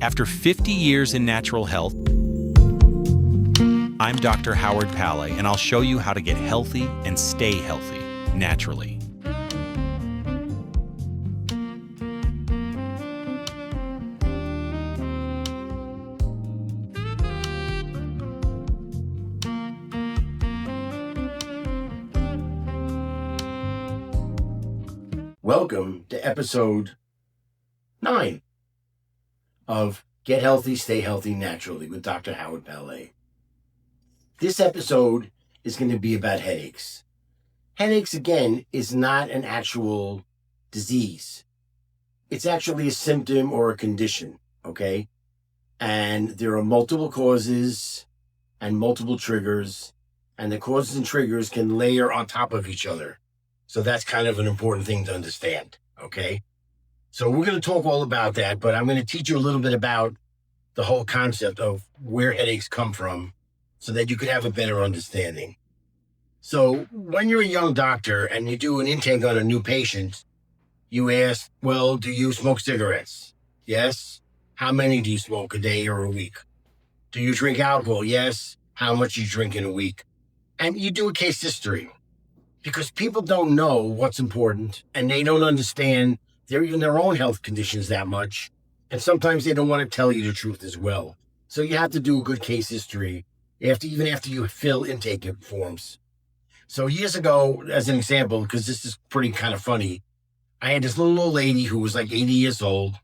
After 50 years in natural health, I'm Dr. Howard Pallay, and I'll show you how to get healthy and stay healthy naturally. Welcome to episode 9 of Get Healthy, Stay Healthy Naturally with Dr. Howard Pallay. This episode is going to be about headaches. Headaches, again, is not an actual disease. It's actually a symptom or a condition, okay? And there are multiple causes and multiple triggers, and the causes and triggers can layer on top of each other. So that's kind of an important thing to understand, okay? So we're going to talk all about that, but I'm going to teach you a little bit about the whole concept of where headaches come from so that you could have a better understanding. So when you're a young doctor and you do an intake on a new patient, you ask, well, do you smoke cigarettes? Yes. How many do you smoke a day or a week? Do you drink alcohol? Yes. How much do you drink in a week? And you do a case history because people don't know what's important and they don't understand even their own health conditions that much. And sometimes they don't want to tell you the truth as well. So you have to do a good case history even after you fill intake forms. So years ago, as an example, because this is pretty kind of funny, I had this little old lady who was like 80 years old,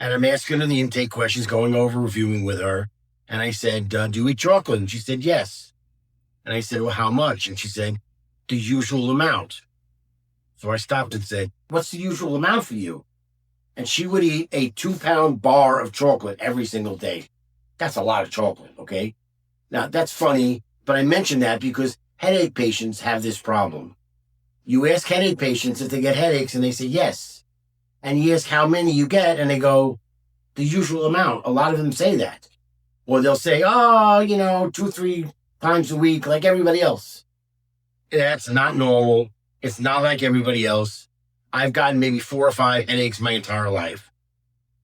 and I'm asking her the intake questions, going over reviewing with her. And I said, do you eat chocolate? And she said, yes. And I said, well, how much? And she said, the usual amount. So I stopped and said, what's the usual amount for you? And she would eat a 2-pound bar of chocolate every single day. That's a lot of chocolate, okay? Now, that's funny, but I mention that because headache patients have this problem. You ask headache patients if they get headaches, and they say yes. And you ask how many you get, and they go, the usual amount. A lot of them say that. Or they'll say, 2-3 times a week, like everybody else. That's not normal. It's not like everybody else. I've gotten maybe 4 or 5 headaches my entire life.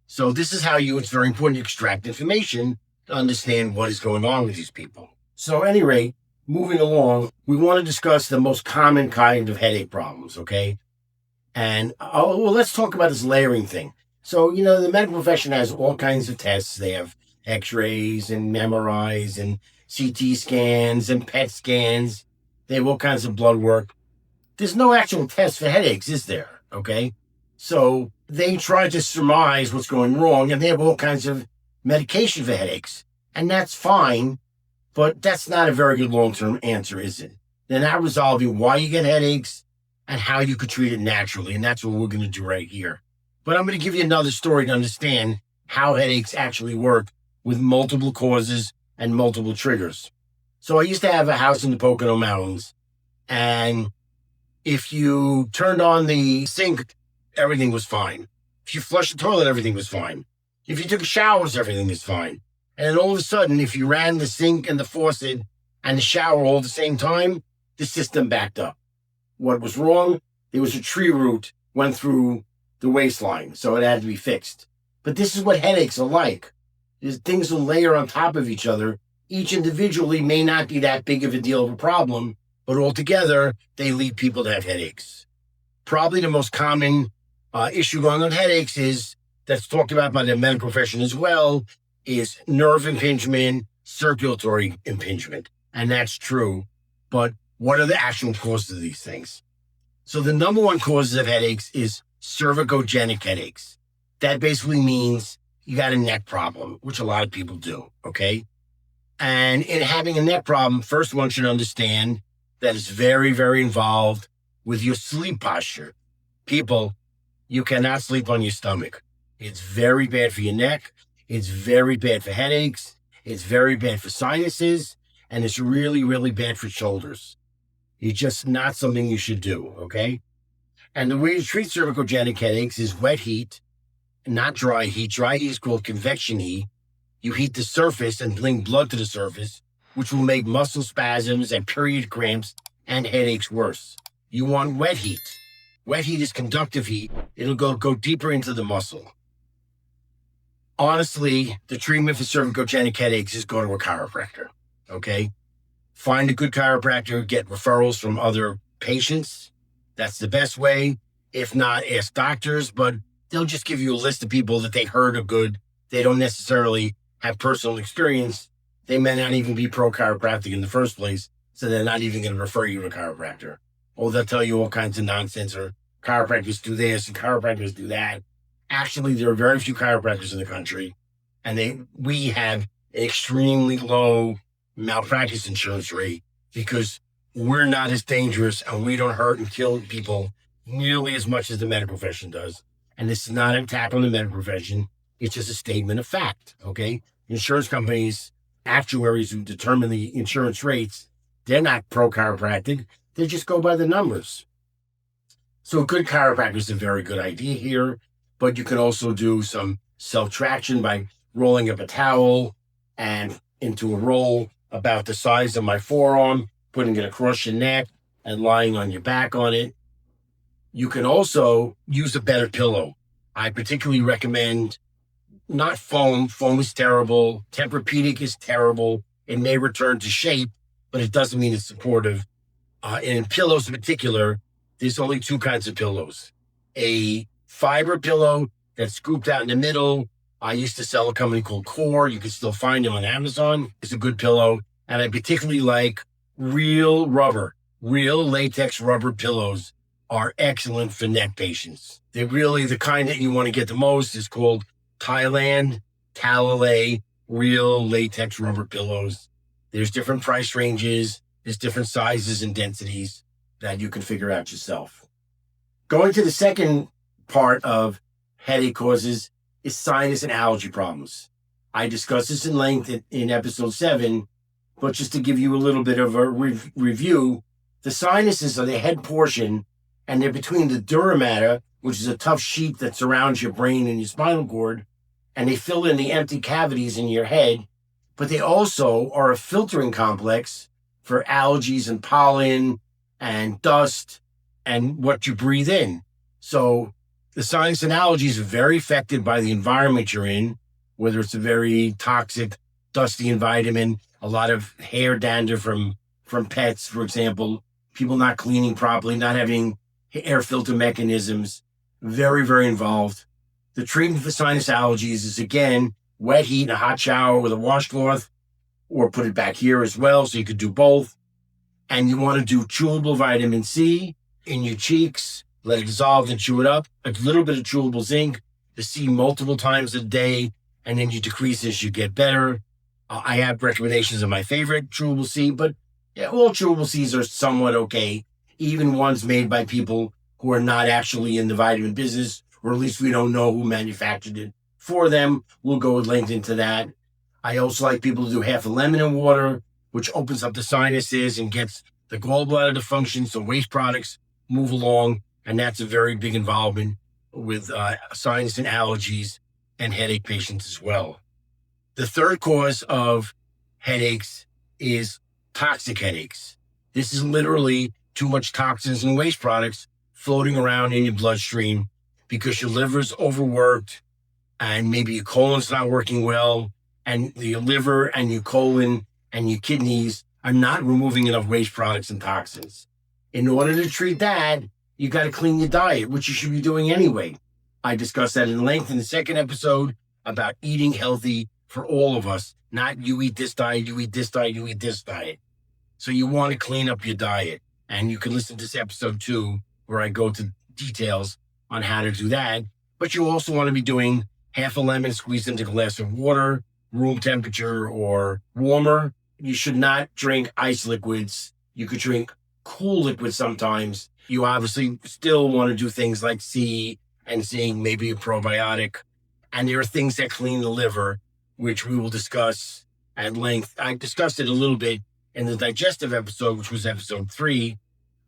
So this is how it's very important to extract information to understand what is going on with these people. So at any rate, moving along, we want to discuss the most common kind of headache problems, okay? And let's talk about this layering thing. So, the medical profession has all kinds of tests. They have x-rays and MRIs and CT scans and PET scans. They have all kinds of blood work. There's no actual test for headaches, is there? Okay. So they try to surmise what's going wrong, and they have all kinds of medication for headaches. And that's fine, but that's not a very good long-term answer, is it? They're not resolving why you get headaches and how you could treat it naturally. And that's what we're going to do right here. But I'm going to give you another story to understand how headaches actually work with multiple causes and multiple triggers. So I used to have a house in the Pocono Mountains, and if you turned on the sink, everything was fine. If you flushed the toilet, everything was fine. If you took showers, everything was fine. And then all of a sudden, if you ran the sink and the faucet and the shower all at the same time, the system backed up. What was wrong? There was a tree root went through the waistline, so it had to be fixed. But this is what headaches are like. Things will layer on top of each other. Each individually may not be that big of a deal of a problem, but altogether, they lead people to have headaches. Probably the most common issue going on with headaches that's talked about by the medical profession as well, is nerve impingement, circulatory impingement. And that's true. But what are the actual causes of these things? So the number one causes of headaches is cervicogenic headaches. That basically means you got a neck problem, which a lot of people do, okay? And in having a neck problem, first one should understand that is very, very involved with your sleep posture. People, you cannot sleep on your stomach. It's very bad for your neck. It's very bad for headaches. It's very bad for sinuses. And it's really, really bad for shoulders. It's just not something you should do, okay? And the way to treat cervicogenic headaches is wet heat, not dry heat. Dry heat is called convection heat. You heat the surface and bring blood to the surface, which will make muscle spasms and period cramps and headaches worse. You want wet heat. Wet heat is conductive heat. It'll go deeper into the muscle. Honestly, the treatment for cervicogenic headaches is go to a chiropractor, okay? Find a good chiropractor, get referrals from other patients. That's the best way. If not, ask doctors, but they'll just give you a list of people that they heard are good. They don't necessarily have personal experience. They may not even be pro chiropractic in the first place, so they're not even going to refer you to a chiropractor. Or they'll tell you all kinds of nonsense, or chiropractors do this and chiropractors do that. Actually, there are very few chiropractors in the country, and we have an extremely low malpractice insurance rate because we're not as dangerous and we don't hurt and kill people nearly as much as the medical profession does. And this is not an attack on the medical profession. It's just a statement of fact, okay? Insurance companies, actuaries who determine the insurance rates, they're not pro chiropractic. They just go by the numbers. So a good chiropractor is a very good idea here, but you can also do some self-traction by rolling up a towel and into a roll about the size of my forearm, putting it across your neck and lying on your back on it. You can also use a better pillow. I particularly recommend not foam. Foam is terrible. Tempur-Pedic is terrible. It may return to shape, but it doesn't mean it's supportive. And in pillows in particular, there's only two kinds of pillows. A fiber pillow that's scooped out in the middle. I used to sell a company called Core. You can still find them on Amazon. It's a good pillow. And I particularly like real latex rubber pillows are excellent for neck patients. They're really the kind that you want to get the most is called Pallay, real latex rubber pillows. There's different price ranges. There's different sizes and densities that you can figure out yourself. Going to the second part of headache causes is sinus and allergy problems. I discussed this in length in episode 7, but just to give you a little bit of a review, the sinuses are the head portion, and they're between the dura mater, which is a tough sheet that surrounds your brain and your spinal cord, and they fill in the empty cavities in your head, but they also are a filtering complex for allergies and pollen and dust and what you breathe in. So the sinus and allergies are very affected by the environment you're in, whether it's a very toxic, dusty environment, a lot of hair dander from pets, for example, people not cleaning properly, not having air filter mechanisms, very, very involved. The treatment for sinus allergies is, again, wet heat in a hot shower with a washcloth, or put it back here as well, so you could do both. And you want to do chewable vitamin C in your cheeks, let it dissolve and chew it up, a little bit of chewable zinc, the C multiple times a day, and then you decrease as you get better. I have recommendations of my favorite chewable C, but all chewable Cs are somewhat okay, even ones made by people who are not actually in the vitamin business, or at least we don't know who manufactured it for them. We'll go with length into that. I also like people to do half a lemon in water, which opens up the sinuses and gets the gallbladder to function, so waste products move along, and that's a very big involvement with sinus and allergies and headache patients as well. The third cause of headaches is toxic headaches. This is literally too much toxins and waste products floating around in your bloodstream because your liver's overworked and maybe your colon's not working well, and your liver and your colon and your kidneys are not removing enough waste products and toxins. In order to treat that, you got to clean your diet, which you should be doing anyway. I discussed that in length in the second episode about eating healthy for all of us, not you eat this diet, you eat this diet, you eat this diet. So you want to clean up your diet. And you can listen to this episode 2 where I go to details on how to do that. But you also want to be doing half a lemon squeezed into a glass of water, room temperature or warmer. You should not drink ice liquids. You could drink cool liquids sometimes. You obviously still want to do things like C and zinc, maybe a probiotic. And there are things that clean the liver, which we will discuss at length. I discussed it a little bit in the digestive episode, which was episode 3.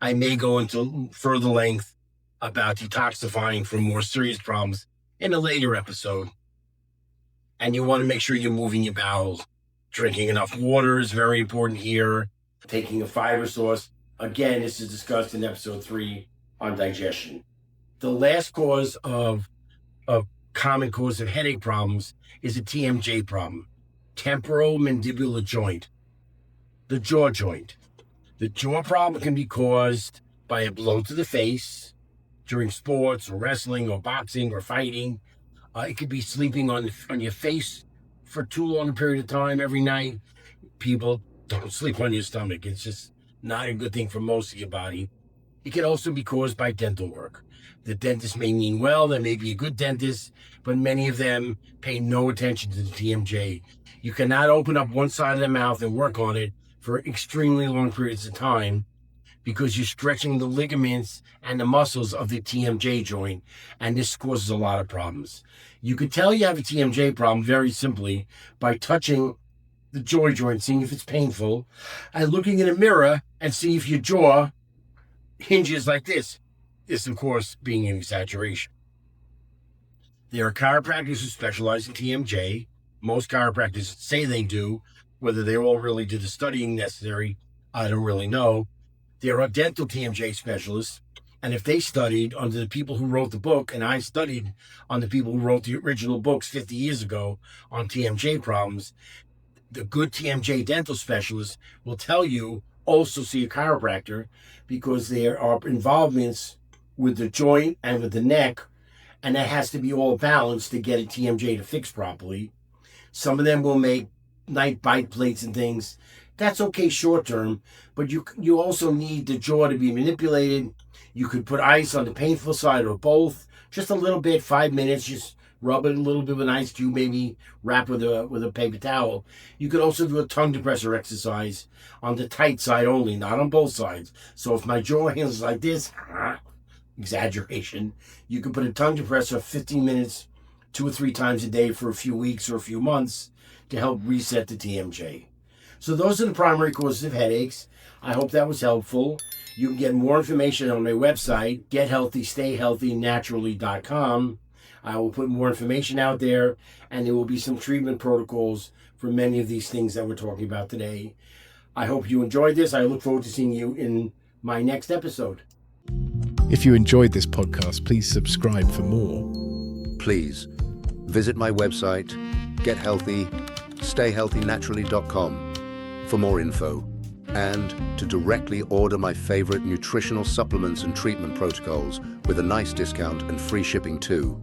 I may go into further length about detoxifying from more serious problems in a later episode. And you want to make sure you're moving your bowels. Drinking enough water is very important here. Taking a fiber source. Again, this is discussed in episode 3 on digestion. The last cause of common cause of headache problems is a TMJ problem, temporal mandibular joint, the jaw joint. The jaw problem can be caused by a blow to the face during sports or wrestling or boxing or fighting. It could be sleeping on your face for too long a period of time every night. People don't sleep on your stomach. It's just not a good thing for most of your body. It can also be caused by dental work. The dentist may mean well, they may be a good dentist, but many of them pay no attention to the TMJ. You cannot open up one side of the mouth and work on it for extremely long periods of time because you're stretching the ligaments and the muscles of the TMJ joint, and this causes a lot of problems. You could tell you have a TMJ problem very simply by touching the jaw joint, seeing if it's painful, and looking in a mirror and see if your jaw hinges like this. This, of course, being an exaggeration. There are chiropractors who specialize in TMJ. Most chiropractors say they do. Whether they all really do the studying necessary, I don't really know. There are dental TMJ specialists, and if they studied under the people who wrote the book, and I studied on the people who wrote the original books 50 years ago on TMJ problems, the good TMJ dental specialists will tell you also see a chiropractor because there are involvements with the joint and with the neck, and that has to be all balanced to get a TMJ to fix properly. Some of them will make night bite plates and things. That's okay short term, but you also need the jaw to be manipulated. You could put ice on the painful side or both, just a little bit, 5 minutes, just rub it a little bit with an ice cube, maybe wrap with a paper towel. You could also do a tongue depressor exercise on the tight side only, not on both sides. So if my jaw handles like this, exaggeration, you could put a tongue depressor 15 minutes, 2 or 3 times a day for a few weeks or a few months to help reset the TMJ. So those are the primary causes of headaches. I hope that was helpful. You can get more information on my website, gethealthystayhealthynaturally.com. I will put more information out there, and there will be some treatment protocols for many of these things that we're talking about today. I hope you enjoyed this. I look forward to seeing you in my next episode. If you enjoyed this podcast, please subscribe for more. Please visit my website, gethealthystayhealthynaturally.com for more info and to directly order my favorite nutritional supplements and treatment protocols with a nice discount and free shipping too.